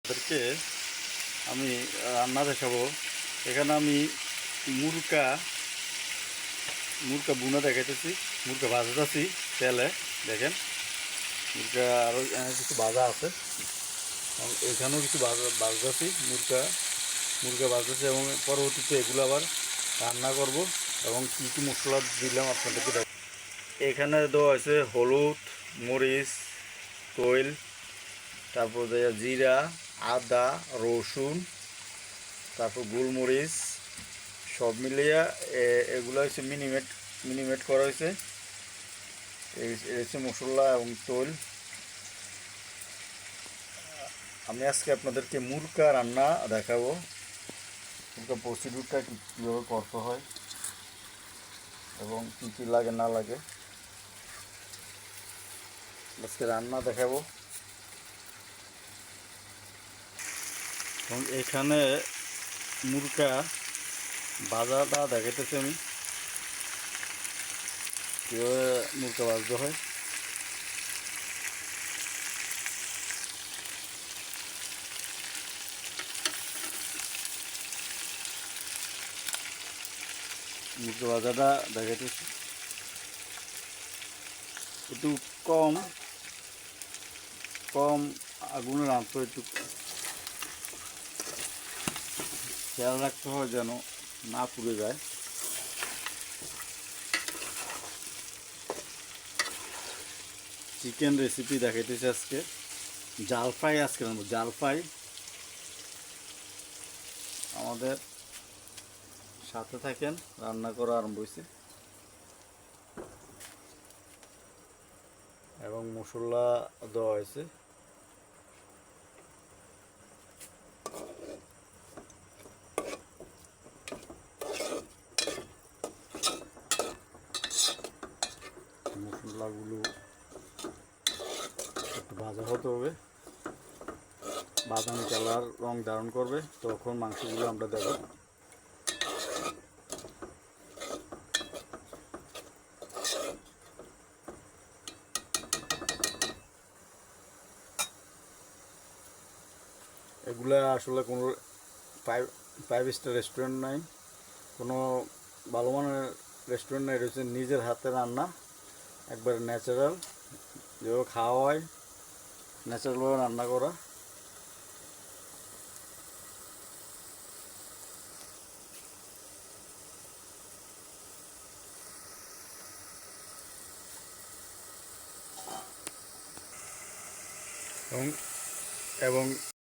ওদেরকে আমি রান্না দেখাবো। এখানে আমি মুরকা মুরকা বুনা দেখাইতেছি, মুরকা ভাজতেছি তেলে। দেখেন মুরকা আরও কিছু ভাজা আছে, এখানেও কিছু ভাজতেছি মুরকা ভাজতেছি এবং পরবর্তীতে এগুলো আবার রান্না করব এবং কী কী মশলা দিলাম আপনাদেরকে দেখ। এখানে দেওয়া হয়েছে হলুদ, মরিচ, তৈল, তারপর জিরা, আদা, রসুন, তারপর গোলমরিচ সব মিলিয়ে এগুলো হচ্ছে মিনিমেট করা হয়েছে। এই হচ্ছে মশলা এবং তৈল। আমি আজকে আপনাদেরকে মুরকা রান্না দেখাবো, মুরকা প্রসিডিউরটা কীভাবে করতে হয় এবং কী কী লাগে না লাগে আজকে রান্না দেখাবো। এবং এখানে মুরকা ভাজাটা দেখাইতেছি আমি কীভাবে মুরকা ভাজতে হয়। মুরকা ভাজাটা দেখাইতেছি একটু কম কম আগুনে রাঁধতে একটু খেয়াল রাখতে হয় যেন না পুড়ে যায়। চিকেন রেসিপি দেখাইতেছি আজকে, জাল ফ্রাই আজকে রান্না, জাল ফ্রাই। আমাদের সাথে থাকেন, রান্না করা আরম্ভ হয়েছে এবং মশলা দেওয়া হয়েছে। মশলাগুলো একটু ভাজা হতে হবে, বাদামি কালার রং ধারণ করবে, তখন মাংসগুলো আমরা দেব। এগুলা আসলে কোনো ফাইভ স্টার রেস্টুরেন্ট নাই, কোনো ভালো মানের রেস্টুরেন্ট নাই, রয়েছে নিজের হাতে রান্না, একবার ন্যাচারাল যেভাবে খাওয়া হয় ন্যাচারালভাবে রান্না করা। এবং এবং